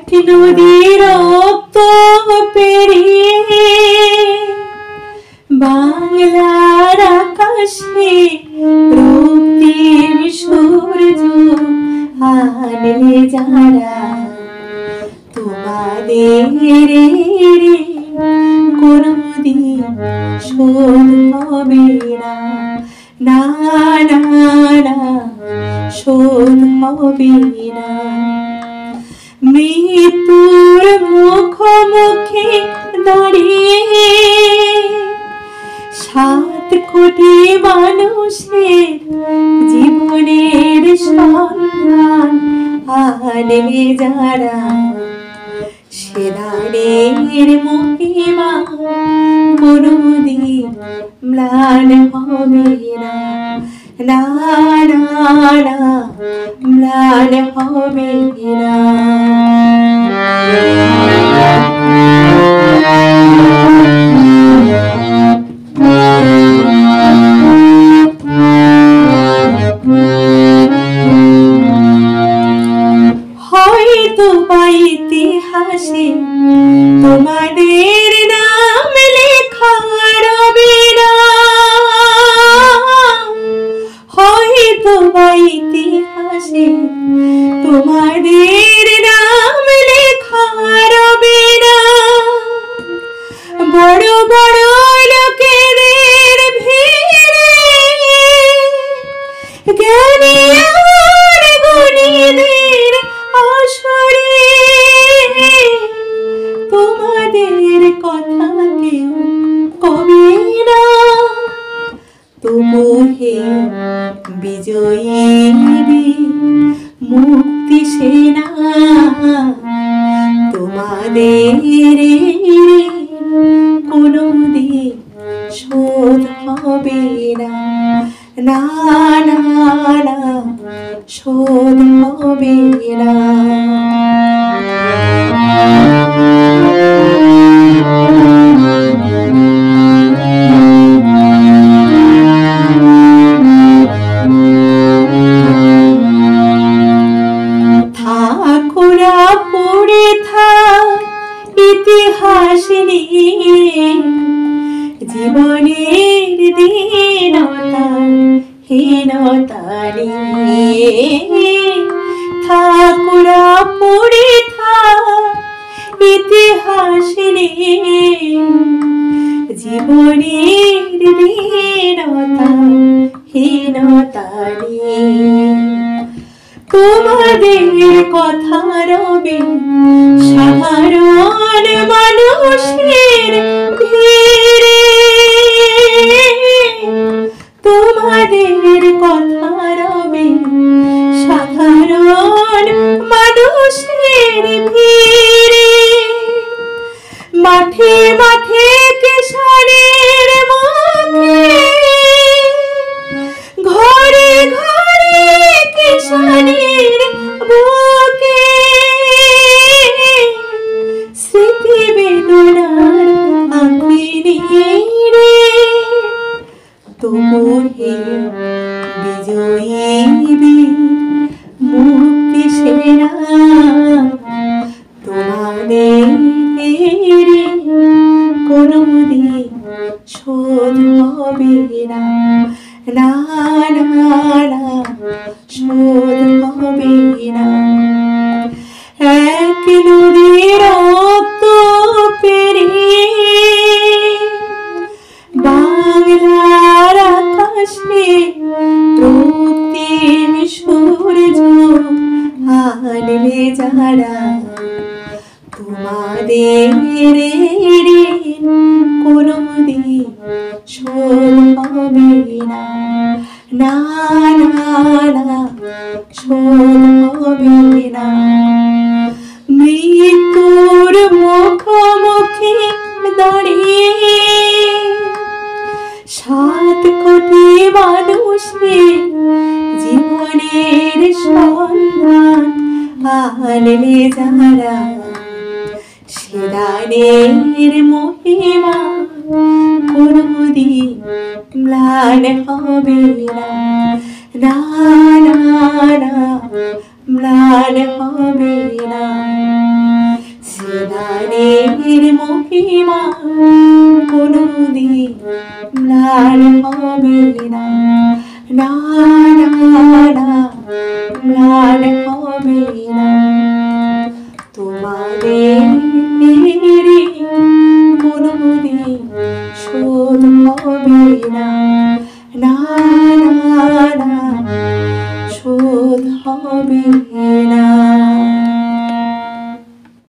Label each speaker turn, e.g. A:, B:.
A: এক নদীর রক্ত পেরিয়ে বাংলার আকাশে রক্তিম সূর্য আনলে যারা তোমাদের কোনদিন শোধ হবে না, না না না শোধ হবে না। মৃত্যুর মুখোমুখি দাঁড়িয়ে 7 কোটি মানুষের জীবনের সন্ধান আনলে যারা সে দানের মহিমা কোনদিন ম্লান হবে না, না না না ম্লান হবে না। হয়তো বা ইতিহাসে তোমাদের নাম লেখা রবে না, হয়তো বা ইতিহাসে তোমাদের নাম লেখা রবে না। বড় বড় লোকেদের ভিড়ে জ্ঞানী আর গুণীদের আসরে তোমাদের কথা কেউ কবে না। তবু হে বিজয়ী মুক্তি সেনা তোমাদের কোনদিন শোধ হবে না, না না না শোধ হবে না। থাকুরা পড়ে থাক ইতিহাস নিয়ে জীবনের দীনতা হীনতা নিয়ে। থাকুরা পড়ে থাক ইতিহাস নিয়ে জীবনের দীনতা হীনতা নিয়ে। তোমাদের কথা রবে সাধারণ মানুষের ভিড়ে, তোমাদের কথা রবে সাধারণ মানুষের ভিড়ে। মাঠে মাঠে কিষানের মুখে, ঘরে ঘরে কিষানের বুকে স্মৃতি বেদনার আঁখি নীড়ে। তবু হে বিজয়ী মুক্তি সেনা তোমাদের কোনদিন শোধ হবে না, না না না শোধ হবে না। এক নদীর রক্ত পেরিয়ে বাংলার আকাশে রক্তিম সূর্য আনলে যারা তোমাদের কোনদিন শোধ হবে না, না না না শোধ হবে না। মৃত্যুর মুখোমুখি দাঁড়িয়ে 7 কোটি মানুষের জীবনের সন্ধান আনলে যারা সে দানের মহিমা কোনদিন ম্লান হবে না, না না না ম্লান হবে না। তোমাদের মহিমা কোনদিন ম্লান হবে না, না না না, ম্লান হবে না। তোমাদের কোনদিন শোধ হবে না, না না না, শোধ হবে